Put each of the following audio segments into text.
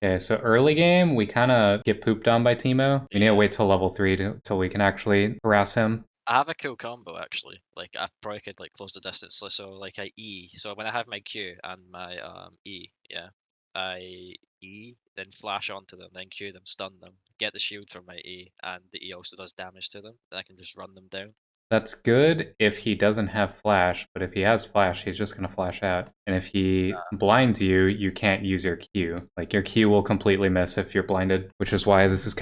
Okay, so early game, we kind of get pooped on by Teemo. We need to wait till level 3 till we can actually harass him. I have a cool combo actually. Like I probably could like close the distance. So like I E. So when I have my Q and my E, yeah, I E, then flash onto them, then Q them, stun them, get the shield from my E, and the E also does damage to them. Then I can just run them down. That's good if he doesn't have flash, but if he has flash, he's just going to flash out. And if he blinds you, you can't use your Q. Like your Q will completely miss if you're blinded, which is why this is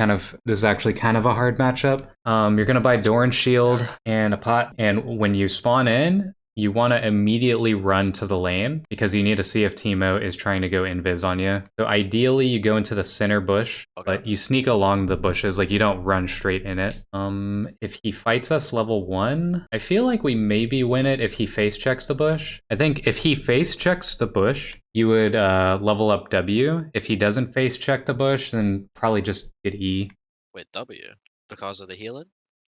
actually kind of a hard matchup. You're going to buy Doran's shield and a pot, and when you spawn in, you want to immediately run to the lane because you need to see if Teemo is trying to go invis on you. So ideally you go into the center bush, but you sneak along the bushes, like you don't run straight in it. If he fights us level 1, I feel like we maybe win it if he face checks the bush. I think if he face checks the bush, you would level up W. If he doesn't face check the bush, then probably just get E. Wait, W? Because of the healing?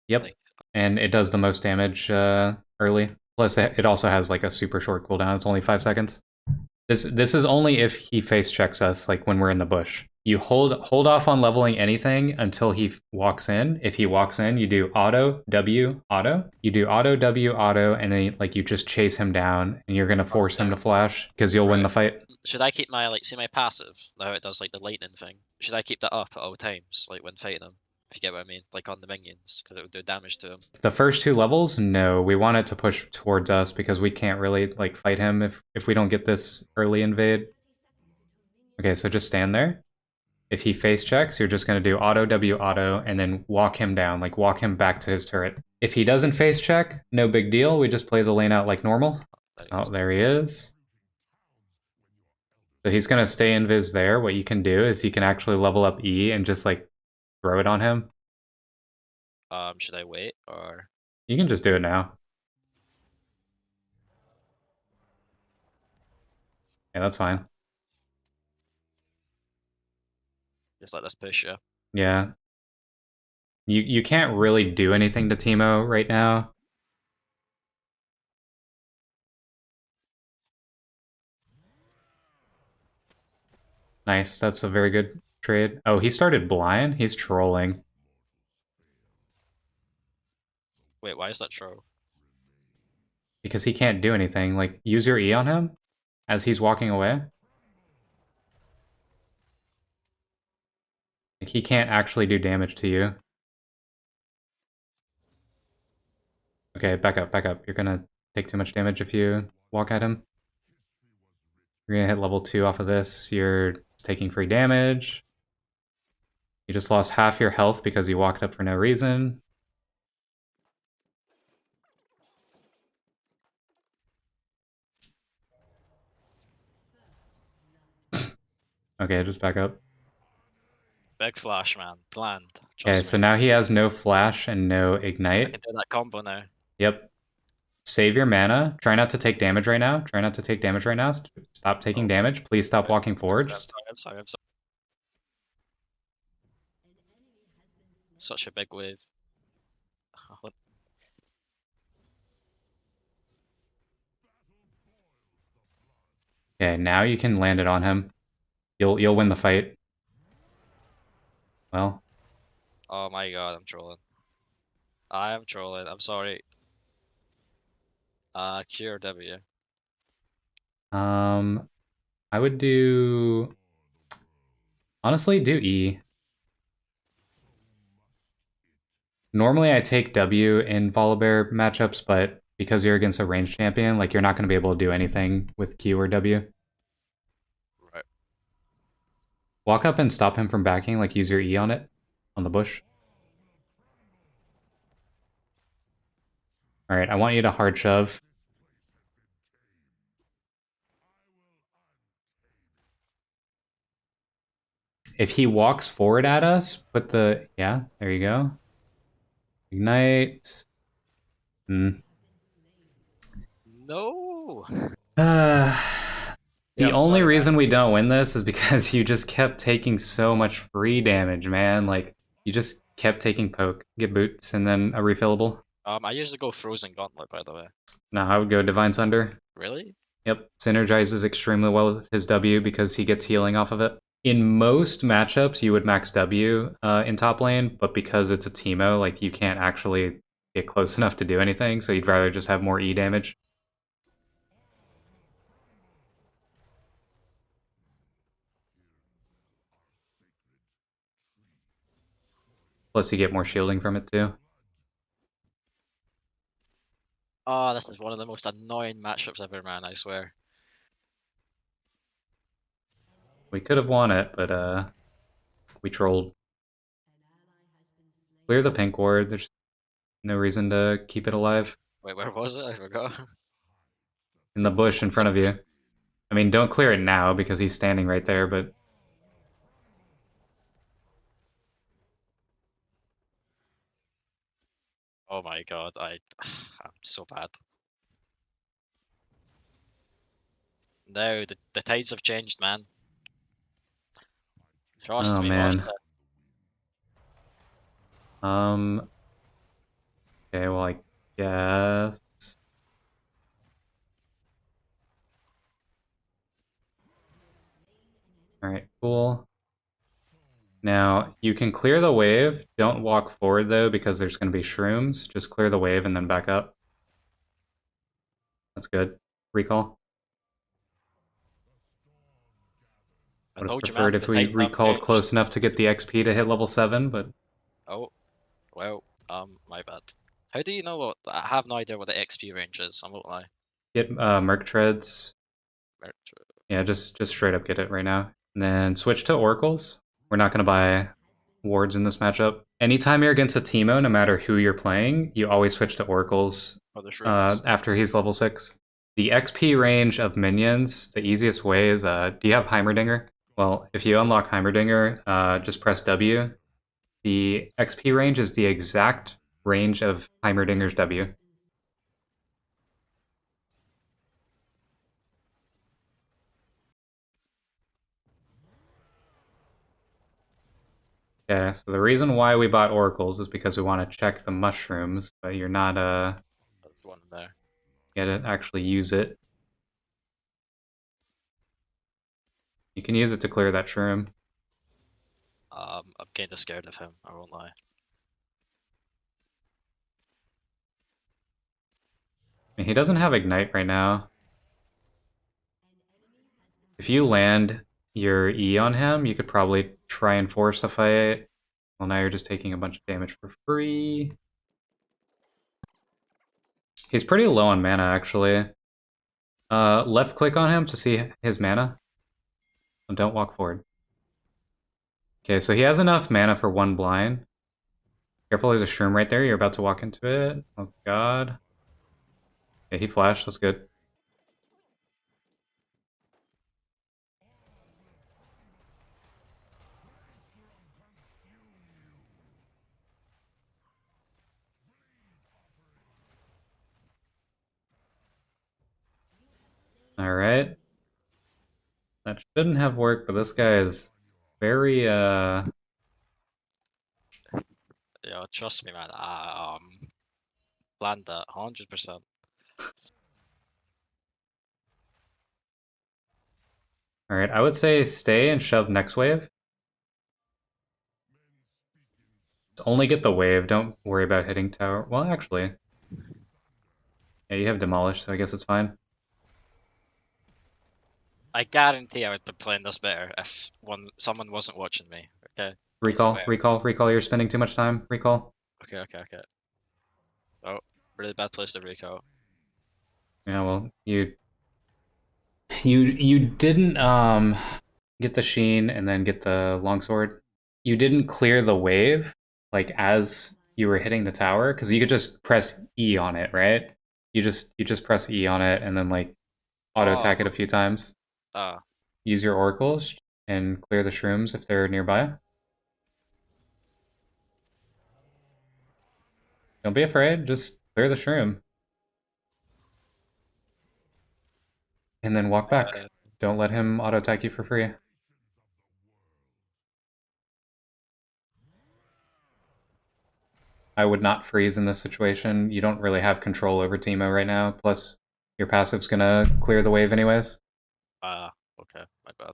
Yep. Like, and it does the most damage early. Plus, it also has like a super short cooldown. It's only 5 seconds. This is only if he face checks us, like when we're in the bush. You hold off on leveling anything until he walks in. If he walks in, you do auto W auto. You do auto W auto, and then like you just chase him down, and you're gonna force him to flash because you'll win the fight. should I keep my like see my passive? How it does like the lightning thing. Should I keep that up at all times, like when fighting them? If you get what I mean, like on the minions, because it would do damage to them. The first 2 levels, no, we want it to push towards us because we can't really like fight him if we don't get this early invade. Okay, so just stand there. If he face checks, you're just going to do auto W auto and then walk him down, like walk him back to his turret. If he doesn't face check, no big deal. We just play the lane out like normal. Oh, there he is. So he's going to stay invis there. What you can do is you can actually level up E and just like throw it on him. Should I wait or? You can just do it now. Yeah, that's fine. Just let this push you. Yeah. You can't really do anything to Teemo right now. Nice, that's a very good trade. Oh, he started blind? He's trolling. Wait, why is that true? Because he can't do anything. Like, use your E on him as he's walking away. Like, he can't actually do damage to you. Okay, back up, back up. You're gonna take too much damage if you walk at him. You're gonna hit level 2 off of this. You're taking free damage. You just lost half your health because you walked up for no reason. Okay, just back up. Big flash, man. Bland. Okay, so now he has no flash and no I ignite. can do that combo now. Yep. Save your mana. Try not to take damage right now. Try not to take damage right now. Stop taking damage. Please stop walking forward. I'm sorry, I'm sorry. Such a big wave. Okay, now you can land it on him. You'll win the fight. Well. Oh my god, I'm trolling. I am trolling. I'm sorry. Q or W? I would do... Honestly, do E. Normally I take W in Volibear matchups, but because you're against a ranged champion, like you're not going to be able to do anything with Q or W. Right. Walk up and stop him from backing, like use your E on it, on the bush. Alright, I want you to hard shove. If he walks forward at us, put the... Yeah, there you go. Ignite. No! The only reason we don't win this is because you just kept taking so much free damage, man. Like, you just kept taking poke, get boots, and then a refillable. I usually go Frozen Gauntlet, by the way. No, I would go Divine Sunder. Really? Yep, synergizes extremely well with his W because he gets healing off of it. In most matchups, you would max W in top lane, but because it's a Teemo, like you can't actually get close enough to do anything, so you'd rather just have more E damage. Plus, you get more shielding from it too. Oh, this is one of the most annoying matchups ever, man, I swear. We could have won it, but we trolled. Clear the pink ward. There's no reason to keep it alive. Wait, where was it? I forgot. In the bush in front of you. I mean, don't clear it now because he's standing right there, but Oh my god, I'm so bad. No, the tides have changed, man. Trust oh me, watch man. that. Um. Okay, well, I guess. All right, cool. Now, you can clear the wave. Don't walk forward, though, because there's going to be shrooms. Just clear the wave and then back up. That's good. Recall. I Would have told you, preferred man, if the we tides have recalled changed. close enough to get the XP to hit level 7, but Oh, well, my bad. How do you know what? I have no idea what the XP range is, I won't lie. get Merc Treads. Yeah, just straight up get it right now. And then switch to Oracles. We're not going to buy wards in this matchup. Anytime you're against a Teemo, no matter who you're playing, you always switch to Oracles For the shrooms. after he's level 6. The XP range of minions, the easiest way is, do you have Heimerdinger? Well, if you unlock Heimerdinger, just press W. The XP range is the exact range of Heimerdinger's W. Yeah, so the reason why we bought oracles is because we want to check the mushrooms, but you're not There's one there. gonna actually use it. You can use it to clear that shroom. I'm kinda scared of him, I won't lie. And he doesn't have ignite right now. If you land your E on him, you could probably try and force a fight. Well, now you're just taking a bunch of damage for free. He's pretty low on mana, actually. Left click on him to see his mana. And don't walk forward. Okay, so he has enough mana for one blind. Careful, there's a shroom right there. You're about to walk into it. Oh god. Yeah, he flashed. That's good. Alright. That shouldn't have worked, but this guy is very, Yeah, trust me, man. I planned that 100%. Alright, I would say stay and shove next wave. Just only get the wave. Don't worry about hitting tower. Well, actually. Yeah, you have demolished, so I guess it's fine. I guarantee I would be playing this better if someone wasn't watching me. Okay. I Recall, swear. recall, recall. You're spending too much time. Recall. Okay. Oh, really bad place to recall. Yeah, well, you didn't get the sheen and then get the longsword. You didn't clear the wave like as you were hitting the tower because you could just press E on it, right? You just press E on it and then like auto Oh, attack it a few times. ah, Use your oracles and clear the shrooms if they're nearby. Don't be afraid, just clear the shroom. And then walk back. uh, Don't let him auto attack you for free. I would not freeze in this situation. You don't really have control over Teemo right now. Plus, your passive's gonna clear the wave anyways. ah, okay, my bad.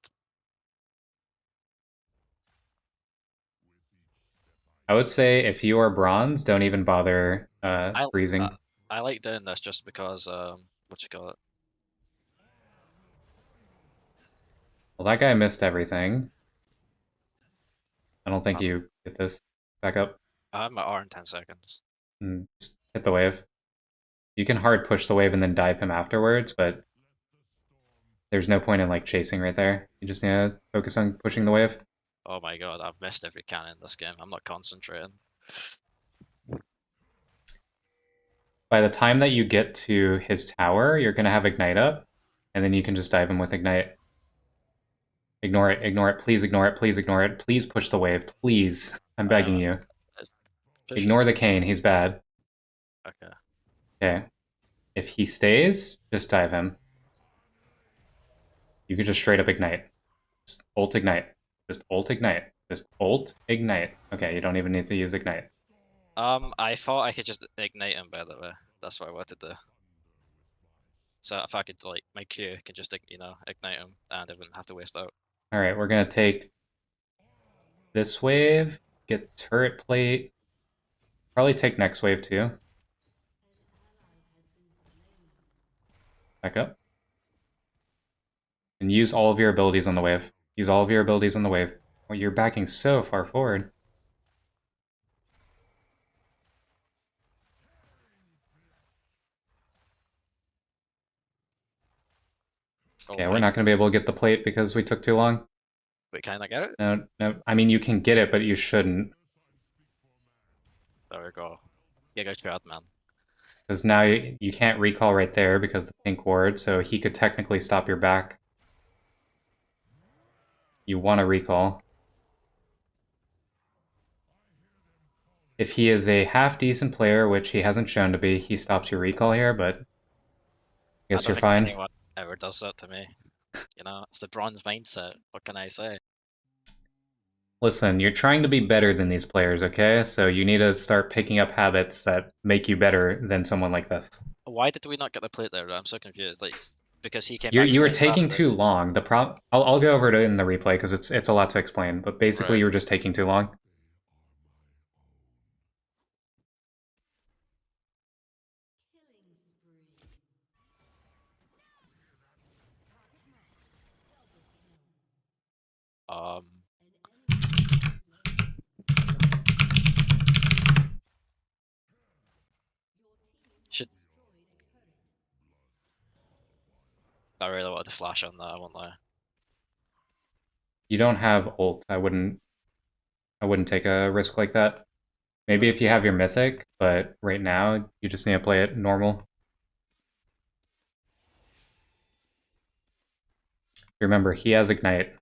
I would say if you are bronze, don't even bother I uh, freezing. I like doing this just because what you call it? Well, that guy missed everything. I don't think Um, you get this. Back up I have my R in 10 seconds. and just hit the wave. You can hard push the wave and then dive him afterwards, but there's no point in like chasing right there. You just need to focus on pushing the wave. Oh my god, I've missed every cannon in this game. I'm not concentrating. By the time that you get to his tower, you're gonna have Ignite up, and then you can just dive him with Ignite. Ignore it, ignore it, please ignore it, please ignore it. Please push the wave, please. I'm begging you. It's pushing Ignore his the cane, he's bad. okay. Okay. If he stays, just dive him. You could just straight up Ignite. Just ult Ignite. Just ult Ignite. Just ult Ignite. Okay, you don't even need to use Ignite. I thought I could just ignite him, by the way. That's what I wanted to do. So if I could, like, my Q can just, ignite him, and I wouldn't have to waste out. Alright, we're gonna take this wave, get turret plate, probably take next wave too. Back up. And use all of your abilities on the wave. Use all of your abilities on the wave. Well, you're backing so far forward. Oh Okay, we're my, not going to be able to get the plate because we took too long. wait, can I get it? No, no. I mean, you can get it, but you shouldn't. There we go. Giga Chad, man. Because now you can't recall right there because the pink ward, so he could technically stop your back. You want to recall. If he is a half-decent player, which he hasn't shown to be, he stops your recall here, but I I guess don't you're think fine. anyone ever does that to me. It's the bronze mindset. What can I say? Listen, you're trying to be better than these players, okay? So you need to start picking up habits that make you better than someone like this. Why did we not get the plate there? I'm so confused. Like, because he came You back to you were me taking too afterwards. long. I'll go over it in the replay because it's a lot to explain. But basically, Right. you were just taking too long. Um, should I really wanted to flash on that? I won't lie. You don't have ult. I wouldn't take a risk like that. Maybe if you have your mythic, but right now you just need to play it normal. Remember, he has ignite.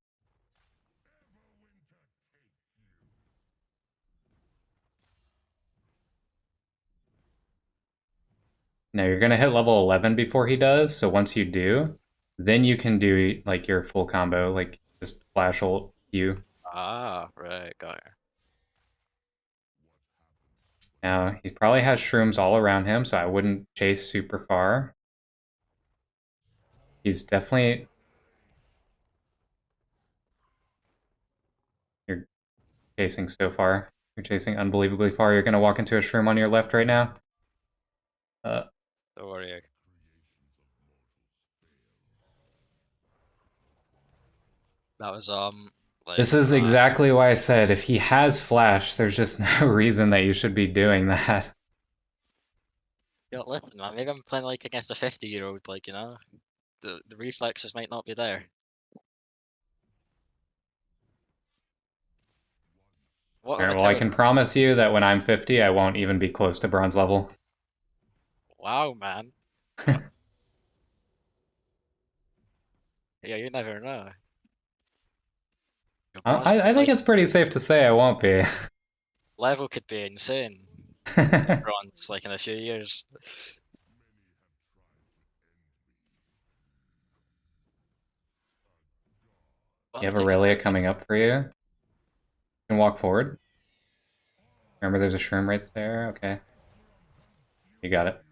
Now you're gonna hit level 11 before he does, so once you do, then you can do like your full combo, like just flash ult Q. Ah, right, got it. Now he probably has shrooms all around him, so I wouldn't chase super far. He's definitely you're chasing so far. You're chasing unbelievably far. You're gonna walk into a shroom on your left right now. Don't worry. That was like This is exactly why I said if he has flash, there's just no reason that you should be doing that. listen, man. Maybe I'm playing like against a 50-year-old. Like, the reflexes might not be there. What Alright, about well, I Terra? can promise you that when I'm 50, I won't even be close to bronze level. Wow, man. Yeah, you never know. Your bronze could I think like it's pretty safe to say I won't be. level could be insane. Bronze, like in a few years. You What am I have taking Aurelia damage? coming up for you. You can walk forward. Remember, there's a shroom right there. Okay. You got it.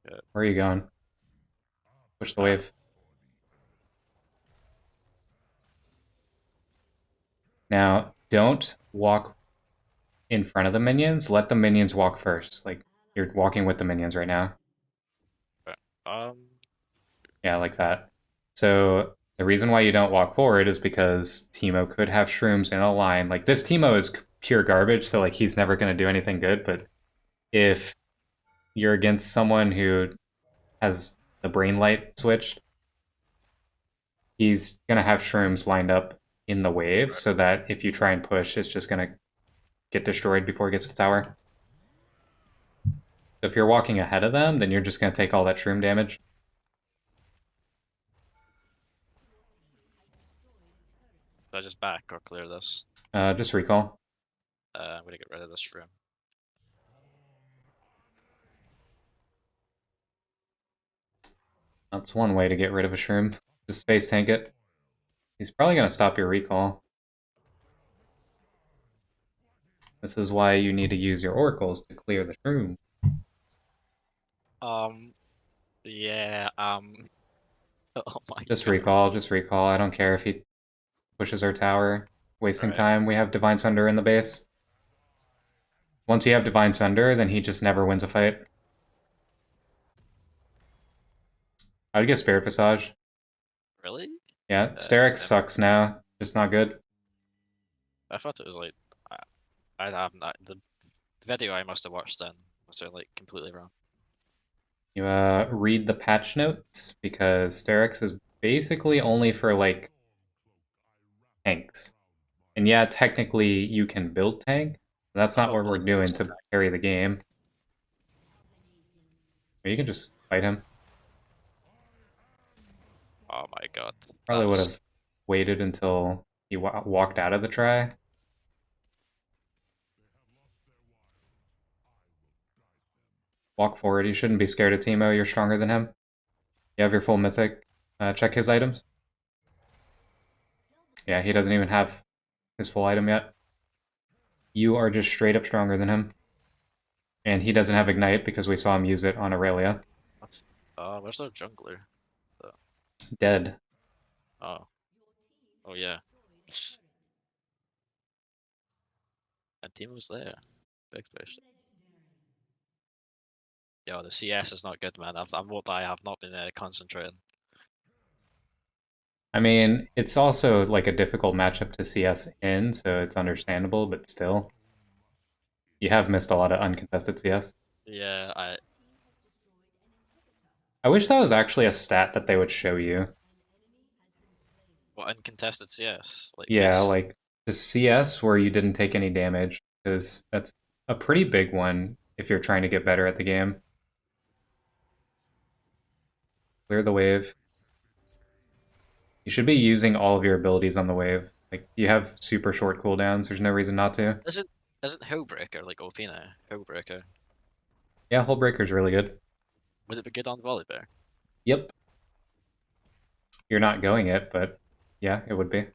Good. Where are you going? Push the Uh, wave. Now, don't walk in front of the minions. Let the minions walk first. Like, you're walking with the minions right now. Right. Um. Yeah, like that. So the reason why you don't walk forward is because Teemo could have shrooms in a line. Like, this Teemo is pure garbage, so like he's never going to do anything good. But if you're against someone who has the brain light switched, he's going to have shrooms lined up in the wave so that if you try and push, it's just going to get destroyed before it gets to tower. So if you're walking ahead of them, then you're just going to take all that shroom damage. Do I just back or clear this? Just recall. I'm gonna get rid of this room. That's one way to get rid of a shroom. Just face tank it. He's probably going to stop your recall. This is why you need to use your oracles to clear the shroom. Yeah. Oh my Just god. recall, just recall. I don't care if he pushes our tower. Wasting Right. time. We have Divine Sunder in the base. Once you have Divine Sunder, then he just never wins a fight. I would get Spirit Visage. Really? Yeah, Sterix Then sucks now. Just not good. I thought it was like I have not the video I must have watched then was like completely wrong. You read the patch notes because Sterix is basically only for like tanks. And yeah, technically you can build tank. That's I'm not not what we're building doing most of to carry the game. Or you can just fight him. Oh my god. Probably would have waited until he walked out of the try. Walk forward. You shouldn't be scared of Teemo. You're stronger than him. You have your full mythic. Check his items. Yeah, he doesn't even have his full item yet. You are just straight up stronger than him. And he doesn't have Ignite because we saw him use it on Aurelia. What's where's their jungler? Dead. Oh. Oh yeah. And Team was there. Big fish. Yo, the CS is not good, man. I won't lie, I have not been concentrating. I mean, it's also like a difficult matchup to CS in, so it's understandable, but still. You have missed a lot of uncontested CS. Yeah, I wish that was actually a stat that they would show you. well, uncontested CS, like Yeah, base. like the CS where you didn't take any damage, because that's a pretty big one if you're trying to get better at the game. Clear the wave. You should be using all of your abilities on the wave. Like, you have super short cooldowns, there's no reason not to. Isn't Hillbreaker like OP now? Hillbreaker. Yeah, Hullbreaker's really good. Would it be good on Volibear? Yep. You're not going it, but yeah, it would be.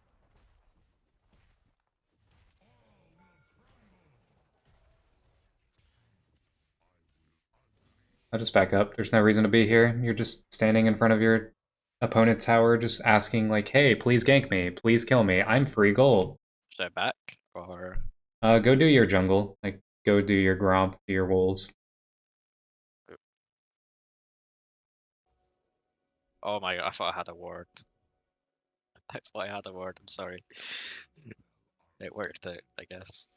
I'll just back up. There's no reason to be here. You're just standing in front of your opponent's tower, just asking, like, hey, please gank me. Please kill me. I'm free gold. Should I back or Go do your jungle. Like, go do your Gromp, do your wolves. oh my god, I thought I had a ward. I thought I had a ward, I'm sorry. It worked out, I guess.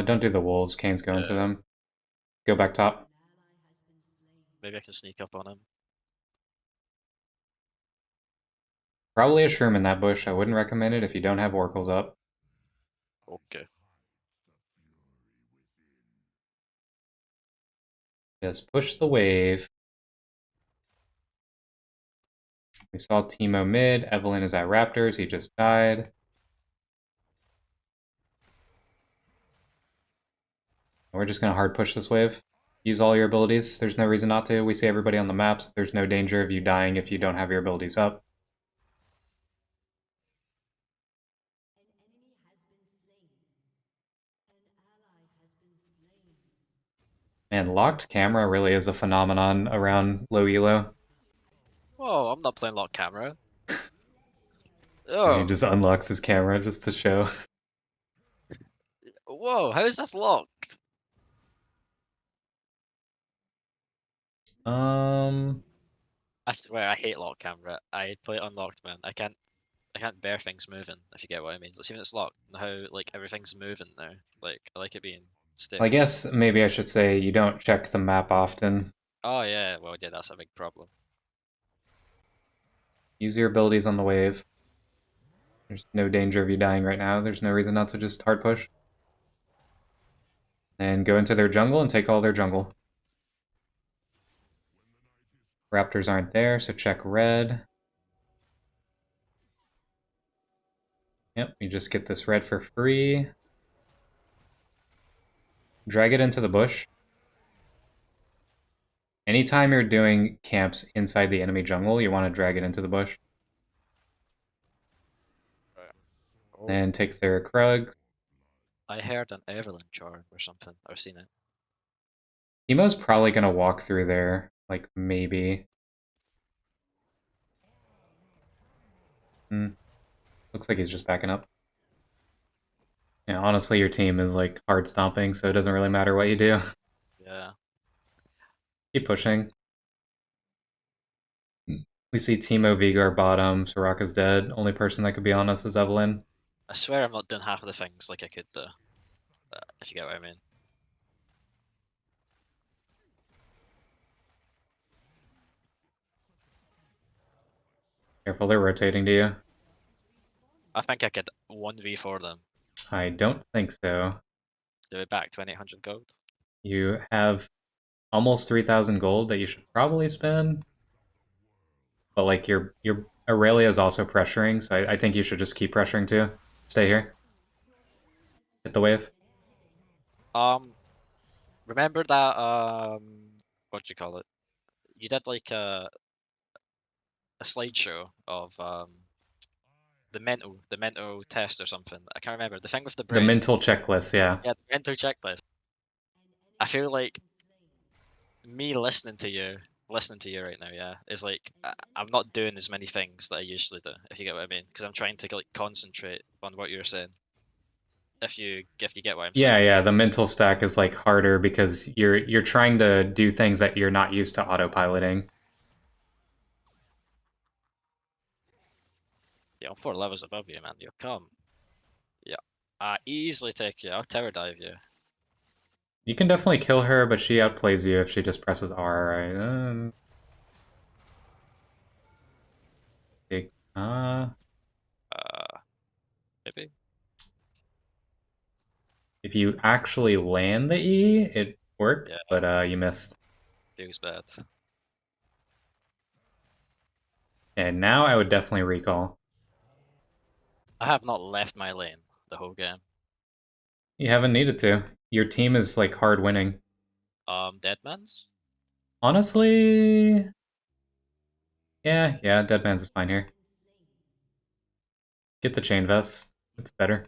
Don't do the wolves. Kane's going to Uh, them. Go back top. maybe I can sneak up on him. Probably a shroom in that bush. I wouldn't recommend it if you don't have oracles up. Okay. Just push the wave. We saw Teemo mid. Evelyn is at Raptors. He just died. We're just going to hard push this wave. Use all your abilities. There's no reason not to. We see everybody on the maps. There's no danger of you dying if you don't have your abilities up. And locked camera really is a phenomenon around low elo. Whoa, I'm not playing lock camera. And he Oh, just unlocks his camera just to show. whoa, how is this locked? Um, I swear I hate lock camera. I play it unlocked, man. I can't bear things moving, if you get what I mean. Let's see when it's locked and how like everything's moving now. Like I like it being I still. guess maybe I should say you don't check the map often. Oh yeah, well yeah, that's a big problem. Use your abilities on the wave. There's no danger of you dying right now. There's no reason not to just hard push. And go into their jungle and take all their jungle. Raptors aren't there, so check red. Yep, you just get this red for free. Drag it into the bush. Anytime you're doing camps inside the enemy jungle, you want to drag it into the bush. Oh, Then take their Krug. I heard an Evelyn charm or something. I've seen it. Teemo's probably going to walk through there, like maybe. Hmm. Looks like he's just backing up. Yeah, honestly, your team is like hard stomping, so it doesn't really matter what you do. Yeah. Keep pushing. We see Teemo Vigar bottom, Soraka's dead. Only person that could be on us is Evelyn. I swear I'm not doing half of the things like I could do. If you get what I mean. Careful, they're rotating to you. I think I could 1v4 them. I don't think so. Do it back 2800 gold. You have almost 3,000 gold that you should probably spend. But like your Aurelia is also pressuring, so I think you should just keep pressuring too. Stay here. Hit the wave. Um, remember that what do you call it? You did like a slideshow of the mental test or something. I can't remember. The thing with the The brain. mental checklist, yeah. Yeah, the mental checklist. I feel like me listening to you right now, yeah, is like I'm not doing as many things that I usually do, if you get what I mean, because I'm trying to like concentrate on what you're saying. If you get what I'm Yeah, saying. yeah, the mental stack is like harder because you're trying to do things that you're not used to autopiloting. Yeah, I'm 4 levels above you, man. You come. Yeah, I easily take you. I'll tower dive you. You can definitely kill her, but she outplays you if she just presses R, right? Big, Uh, maybe if you actually land the E, it worked, yeah, but you missed. feels bad. And now I would definitely recall. I have not left my lane the whole game. You haven't needed to. Your team is like hard winning. Deadman's. Honestly, yeah, Deadman's is fine here. Get the chain vest. It's better.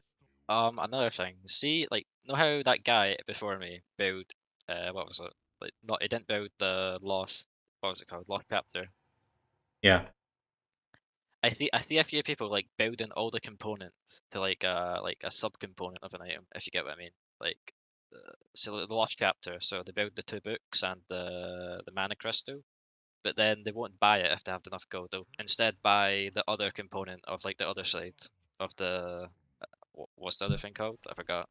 Another thing. See, like, know how that guy before me build, what was it? Like, not he didn't build the Loth. What was it called? Loth Captor. Yeah. I see a few people like building all the components to like a subcomponent of an item, if you get what I mean. Like, so the Lost Chapter. So they build the 2 books and the mana crystal, but then they won't buy it if they have enough gold. They'll instead buy the other component of like the other side of the what's the other thing called? I forgot.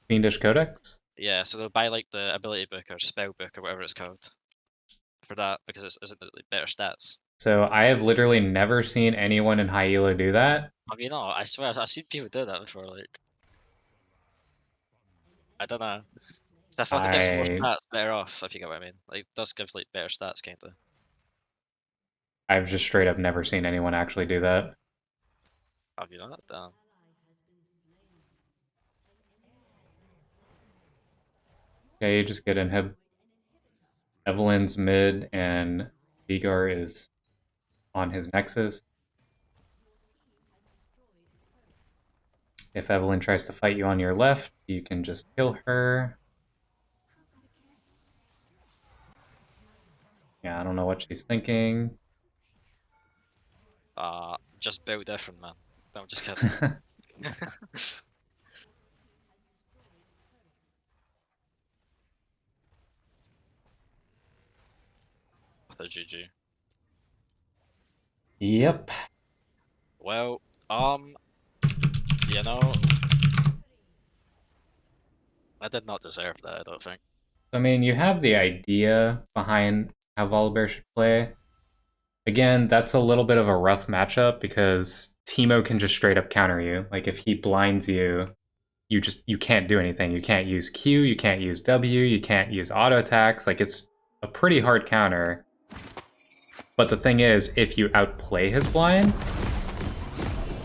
Fiendish Codex? Yeah, so they'll buy like the ability book or spell book or whatever it's called for that because it's isn't it like better stats. So I have literally never seen anyone in high elo do that. I mean, no, I swear I've seen people do that before. Like, I don't know. 'Cause I thought it gives more I stats better off, if you get what I mean. Like, it does give like better stats, kinda. I've just straight up never seen anyone actually do that. Have you not? Damn. Okay, you just get inhib. Evelyn's mid and Vigar is on his nexus. If Evelyn tries to fight you on your left, you can just kill her. Yeah, I don't know what she's thinking. Just build different, man. No, I'm just kidding. The GG. Yep. Well, you know, I did not deserve that, I don't think. I mean, you have the idea behind how Volibear should play. Again, that's a little bit of a rough matchup because Teemo can just straight up counter you. Like if he blinds you, you can't do anything. You can't use Q, you can't use W, you can't use auto attacks. Like it's a pretty hard counter. But the thing is, if you outplay his blind,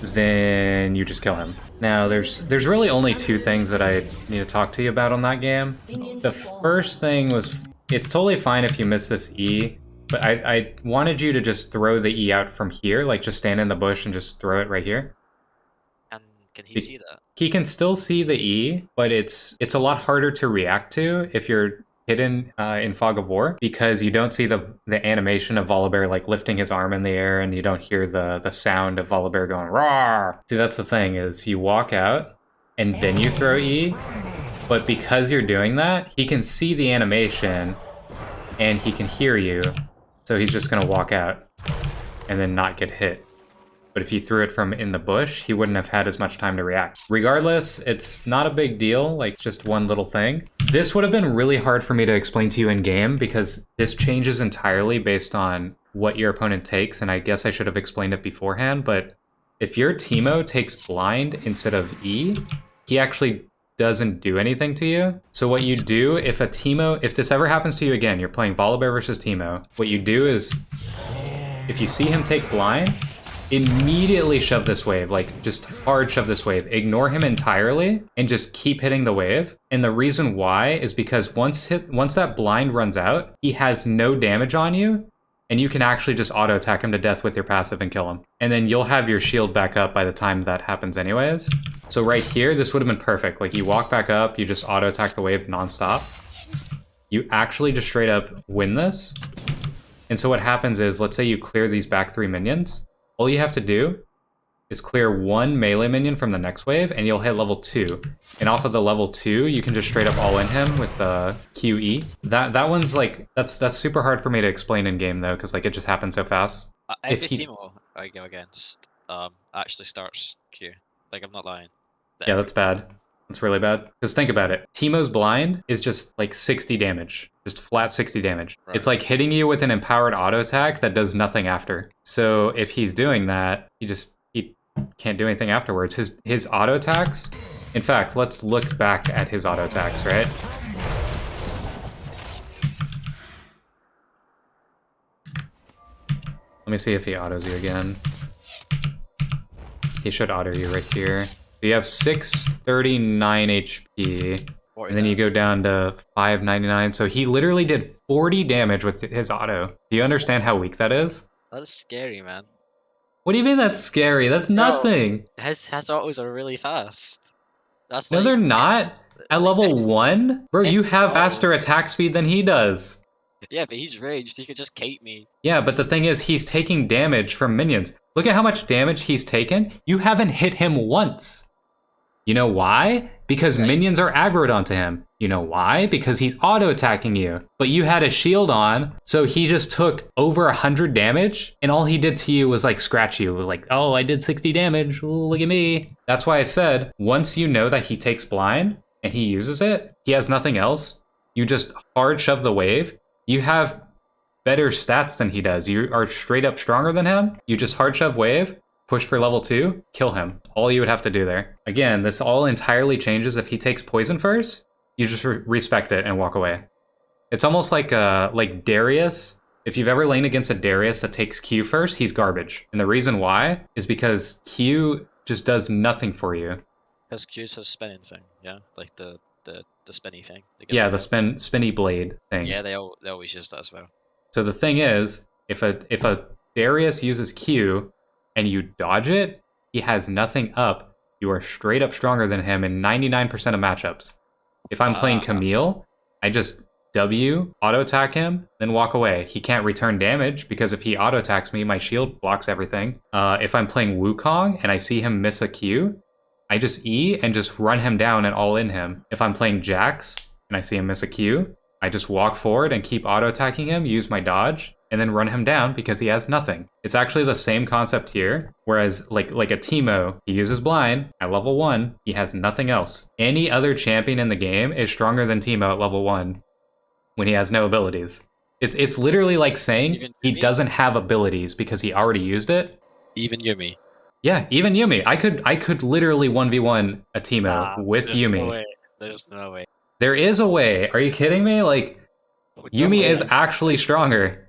then you just kill him. Now, there's really only two things that I need to talk to you about on that game. The first thing was, it's totally fine if you miss this E, but I wanted you to just throw the E out from here, like just stand in the bush and just throw it right here. And can he see that? He can still see the E, but it's a lot harder to react to if you're hidden in Fog of War, because you don't see the animation of Volibear like lifting his arm in the air, and you don't hear the sound of Volibear going roar. See, that's the thing, is you walk out and then you throw E, but because you're doing that, he can see the animation and he can hear you, so he's just gonna walk out and then not get hit. But if you threw it from in the bush, he wouldn't have had as much time to react. Regardless, it's not a big deal, like just one little thing. This would have been really hard for me to explain to you in game because this changes entirely based on what your opponent takes, and I guess I should have explained it beforehand, but if your Teemo takes blind instead of E, he actually doesn't do anything to you. So what you do, if this ever happens to you again, you're playing Volibear versus Teemo, what you do is, if you see him take blind, immediately shove this wave, like just hard shove this wave. Ignore him entirely and just keep hitting the wave. And the reason why is because once that blind runs out, he has no damage on you, and you can actually just auto attack him to death with your passive and kill him. And then you'll have your shield back up by the time that happens anyways. So right here, this would have been perfect. Like you walk back up, you just auto attack the wave nonstop. You actually just straight up win this. And so what happens is, let's say you clear these back 3 minions. All you have to do is clear 1 melee minion from the next wave, and you'll hit level 2. And off of the level 2, you can just straight up all in him with the QE. That one's like, that's super hard for me to explain in game though, because like it just happens so fast. Every Teemo I go against actually starts Q. Like, I'm not lying. Yeah, that's bad. That's really bad. Because think about it. Teemo's blind is just like 60 damage. Just flat 60 damage. Right. It's like hitting you with an empowered auto attack that does nothing after. So if he's doing that, he can't do anything afterwards. His auto attacks, in fact, let's look back at his auto attacks, right? Let me see if he autos you again. He should auto you right here. So you have 639 HP, and then you go down to 599. So he literally did 40 damage with his auto. Do you understand how weak that is? That's scary, man. What do you mean that's scary? That's nothing. His autos are really fast. That's no, like, they're not. At level 1? Bro, you have faster attack speed than he does. Yeah, but he's raged. He could just cape me. Yeah, but the thing is, he's taking damage from minions. Look at how much damage he's taken. You haven't hit him once. You know why? Because minions are aggroed onto him. You know why? Because he's auto-attacking you. But you had a shield on, so he just took over 100 damage, and all he did to you was like scratch you. Like, oh, I did 60 damage. Ooh, look at me. That's why I said, once you know that he takes blind, and he uses it, he has nothing else, you just hard shove the wave. You have better stats than he does. You are straight up stronger than him. You just hard shove wave, push for level 2, kill him. All you would have to do there. Again, this all entirely changes if he takes poison first. You just respect it and walk away. It's almost like Darius. If you've ever laned against a Darius that takes Q first, he's garbage. And the reason why is because Q just does nothing for you. Because Q's his spinning thing, yeah? Like the spinny thing. Yeah, the spinny blade thing. Yeah, they always use that as well. So the thing is, if a Darius uses Q and you dodge it, he has nothing up. You are straight up stronger than him in 99% of matchups. If I'm playing Camille, I just W, auto attack him, then walk away. He can't return damage because if he auto attacks me, my shield blocks everything. If I'm playing Wukong and I see him miss a Q, I just E and just run him down and all in him. If I'm playing Jax and I see him miss a Q, I just walk forward and keep auto attacking him, use my dodge, and then run him down because he has nothing. It's actually the same concept here, whereas like a Teemo, he uses blind at level 1, he has nothing else. Any other champion in the game is stronger than Teemo at level 1 when he has no abilities. It's literally like saying he doesn't have abilities because he already used it. Even Yumi. Yeah, even Yumi. I could literally 1v1 a Teemo with Yumi. No way. There's no way. There is a way. Are you kidding me? Like, Yumi is actually stronger.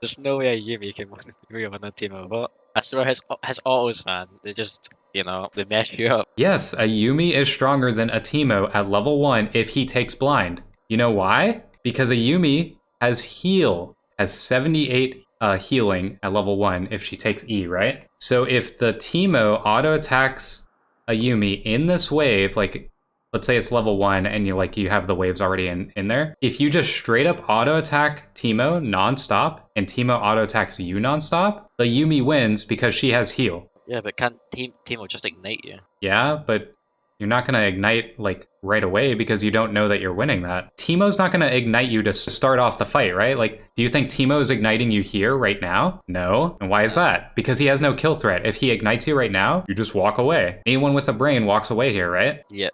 There's no way Yumi can win a Teemo, but I swear his autos, man, they just, they mess you up. Yes, a Yumi is stronger than a Teemo at level 1 if he takes blind. You know why? Because a Yumi has 78 healing at level 1 if she takes E, right? So if the Teemo auto attacks a Yumi in this wave, like let's say it's level 1 and you have the waves already in there. If you just straight up auto attack Teemo nonstop and Teemo auto attacks you nonstop, the Yumi wins because she has heal. Yeah, but can't Teemo just ignite you? Yeah, but you're not gonna ignite like right away because you don't know that you're winning that. Teemo's not gonna ignite you to start off the fight, right? Like, do you think Teemo is igniting you here right now? No. And why is that? Because he has no kill threat. If he ignites you right now, you just walk away. Anyone with a brain walks away here, right? Yep.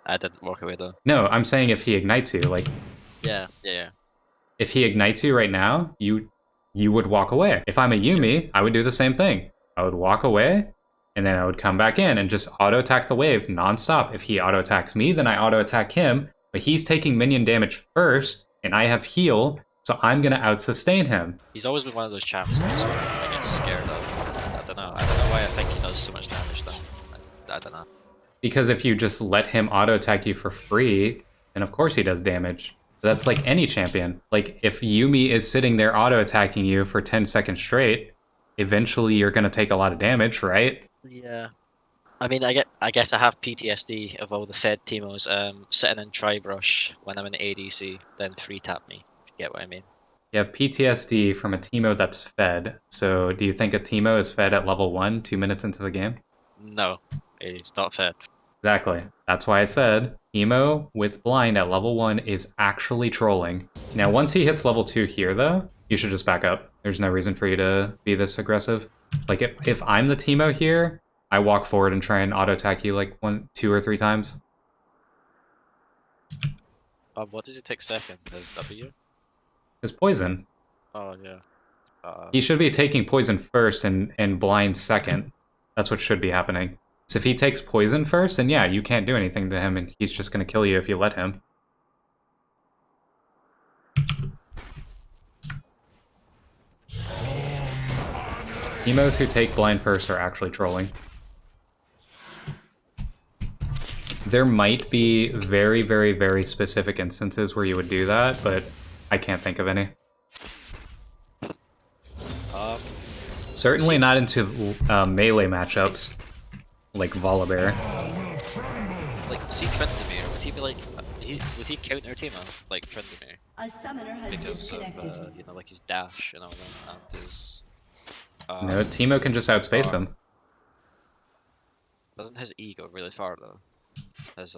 I didn't walk away though. No, I'm saying if he ignites you, like... Yeah. If he ignites you right now, you would walk away. If I'm a Yumi, I would do the same thing. I would walk away, and then I would come back in and just auto-attack the wave nonstop. If he auto-attacks me, then I auto-attack him, but he's taking minion damage first, and I have heal, so I'm gonna out-sustain him. He's always been one of those champs I get scared of. I don't know why I think he does so much damage though. I don't know. Because if you just let him auto-attack you for free, then of course he does damage. That's like any champion. Like, if Yumi is sitting there auto-attacking you for 10 seconds straight, eventually you're gonna take a lot of damage, right? Yeah. I mean, I guess I have PTSD of all the fed Teemos sitting in Tribrush when I'm in the ADC, then free tap me, if you get what I mean. You have PTSD from a Teemo that's fed. So do you think a Teemo is fed at level 1, 2 minutes into the game? No, he's not fed. Exactly. That's why I said Teemo with blind at level 1 is actually trolling. Now, once he hits level 2 here, though, you should just back up. There's no reason for you to be this aggressive. Like, if I'm the Teemo here, I walk forward and try and auto-attack you like 1, 2, or 3 times. What does he take second? His W? His poison. Oh, yeah. He should be taking poison first and blind second. That's what should be happening. So if he takes poison first, then yeah, you can't do anything to him, and he's just going to kill you if you let him. Teemos who take blind first are actually trolling. There might be very, very, very specific instances where you would do that, but I can't think of any. Certainly not into melee matchups, like Volibear. Like, see Trendemir, would he be like, would he counter Teemo, like Trendemir? A summoner has Because disconnected. of, like his dash and all that, and his... No, Teemo can just outspace him. Doesn't his E go really far though? His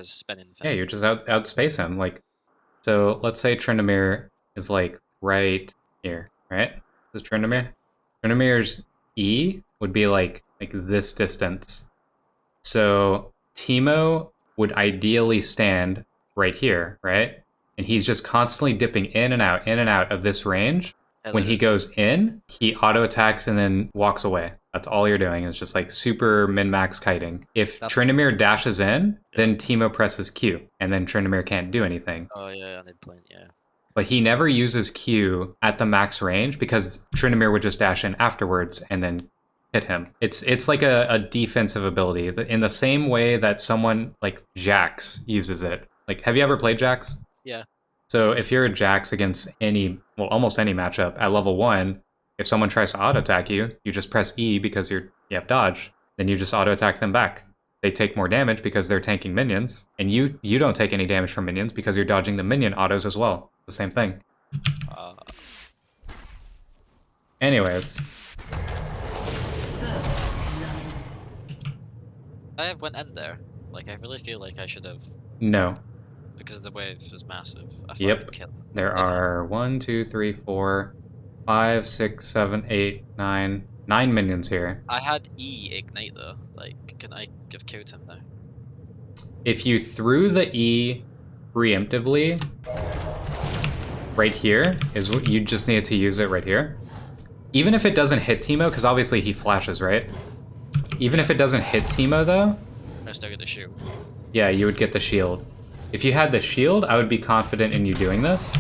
spinning thing. Yeah, you just outspace him. Like, so let's say Trendemir is like right here, right? This is Trendemir. Trendemir's E would be like this distance. So Teemo would ideally stand right here, right? And he's just constantly dipping in and out of this range. When he goes in, he auto-attacks and then walks away. That's all you're doing. It's just like super min-max kiting. If Trendemir dashes in, then Teemo presses Q, and then Trendemir can't do anything. Oh yeah, on point, yeah. But he never uses Q at the max range because Trendemir would just dash in afterwards and then hit him. It's like a defensive ability in the same way that someone like Jax uses it. Like, have you ever played Jax? Yeah. So if you're a Jax against almost any matchup at level 1, if someone tries to auto-attack you, you just press E because you have dodge. Then you just auto-attack them back. they take more damage because they're tanking minions, and you don't take any damage from minions because you're dodging the minion autos as well. The same thing. Anyways. I went in there. Like, I really feel like I should have... No. Because the wave is massive. I thought Yep. I could kill them. There are 1, 2, 3, 4, 5, 6, 7, 8, 9, 9 minions here. I had E ignite though. Like, can I have killed him now? If you threw the E preemptively, right here is what you just needed to use it right here. Even if it doesn't hit Teemo, because obviously he flashes, right? Even if it doesn't hit Teemo though, I still get the shield. yeah, you would get the shield. If you had the shield, I would be confident in you doing this.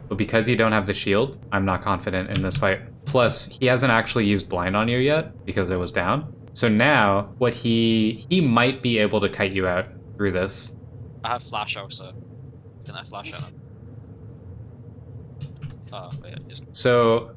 But because you don't have the shield, I'm not confident in this fight. Plus, he hasn't actually used blind on you yet because it was down. So now, what he might be able to kite you out through this. I have flash also. Can I flash at him? Oh, wait, just... So,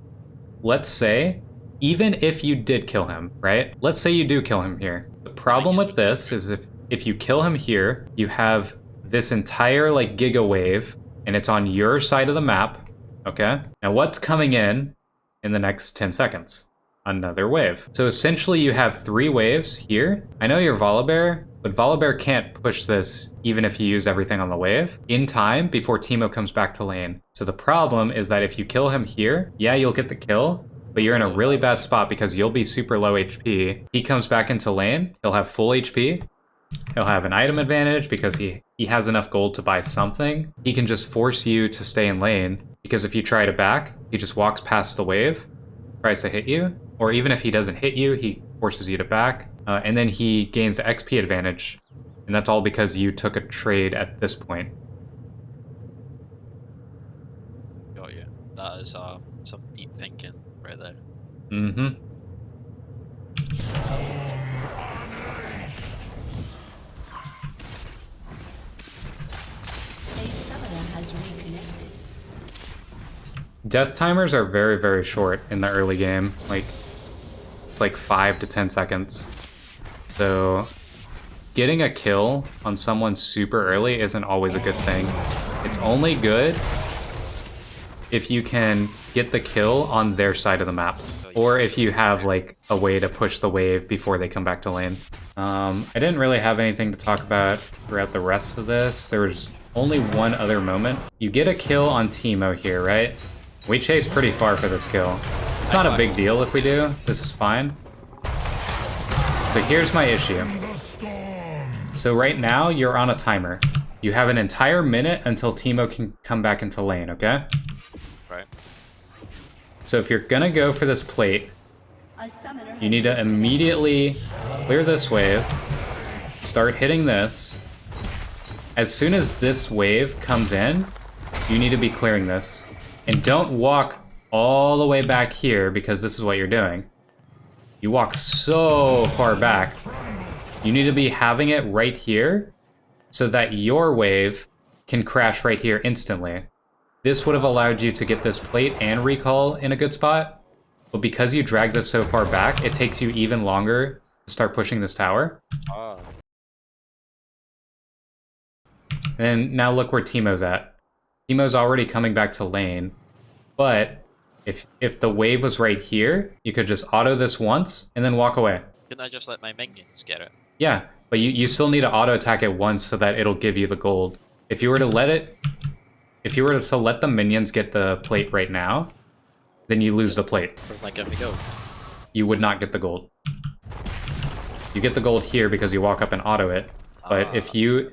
let's say, even if you did kill him, right? Let's say you do kill him here. The problem with this is if you kill him here, you have this entire like giga wave, and it's on your side of the map, okay? Now what's coming in the next 10 seconds? Another wave. So essentially you have 3 waves here. I know you're Volibear, but Volibear can't push this even if you use everything on the wave in time before Teemo comes back to lane. So the problem is that if you kill him here, yeah, you'll get the kill, but you're in a really bad spot because you'll be super low HP. He comes back into lane, he'll have full HP, he'll have an item advantage because he has enough gold to buy something. He can just force you to stay in lane because if you try to back, he just walks past the wave, tries to hit you, or even if he doesn't hit you, he forces you to back, and then he gains the XP advantage, and that's all because you took a trade at this point. Got you. That is some deep thinking right there. Mm-hmm. Death timers are very, very short in the early game. Like, it's like 5 to 10 seconds. So, getting a kill on someone super early isn't always a good thing. It's only good if you can get the kill on their side of the map. Or if you have like a way to push the wave before they come back to lane. I didn't really have anything to talk about throughout the rest of this. There was only one other moment. You get a kill on Teemo here, right? We chase pretty far for this kill. It's not a big deal if we do. This is fine. So here's my issue. So right now, you're on a timer. You have an entire minute until Teemo can come back into lane, okay? Right. So if you're gonna go for this plate, you need to immediately clear this wave, start hitting this. As soon as this wave comes in, you need to be clearing this. And don't walk all the way back here because this is what you're doing. You walk so far back. You need to be having it right here so that your wave can crash right here instantly. This would have allowed you to get this plate and recall in a good spot, but because you drag this so far back, it takes you even longer to start pushing this tower. And now look where Teemo's at. Teemo's already coming back to lane, but if the wave was right here, you could just auto this once and then walk away. Couldn't I just let my minions get it? Yeah, but you still need to auto attack it once so that it'll give you the gold. If you were to let the minions get the plate right now, then you lose the plate. Like, get me gold. You would not get the gold. You get the gold here because you walk up and auto it, but if you...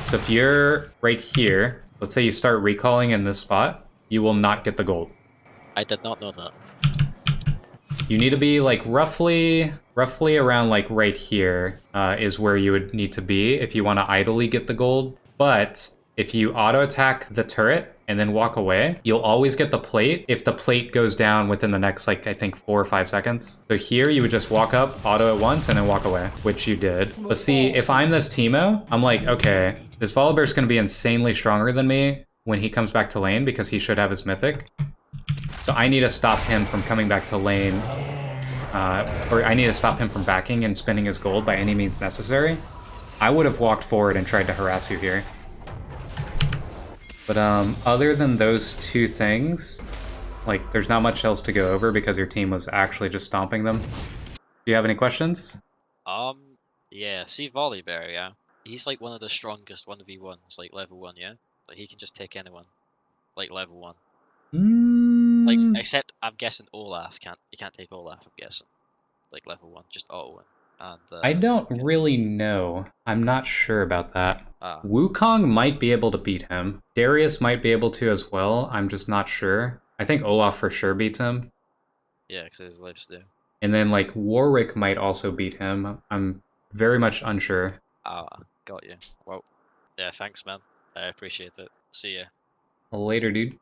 So if you're right here, let's say you start recalling in this spot, you will not get the gold. I did not know that. You need to be like roughly around like right here is where you would need to be if you want to idly get the gold. But if you auto attack the turret and then walk away, you'll always get the plate if the plate goes down within the next, like, I think 4 or 5 seconds. So here you would just walk up, auto it once, and then walk away, which you did. But see, if I'm this Teemo, I'm like, okay, this Volibear's gonna be insanely stronger than me when he comes back to lane because he should have his mythic. So I need to stop him from coming back to lane or I need to stop him from backing and spending his gold by any means necessary, I would have walked forward and tried to harass you here. But other than those two things, like, there's not much else to go over because your team was actually just stomping them. Do you have any questions? Yeah, see Volibear, yeah? He's like one of the strongest 1v1s, like level 1, yeah? Like he can just take anyone, like level 1. Like, except I'm guessing Olaf can't, you can't take Olaf, I'm guessing. Like level 1, just auto win. And, I don't really know. I'm not sure about that. Ah. Wukong might be able to beat him. Darius might be able to as well. I'm just not sure. I think Olaf for sure beats him. Yeah, because his lives do. And then, like, Warwick might also beat him. I'm very much unsure. Ah, got you. Well, yeah, thanks, man. I appreciate it. See ya. Later, dude.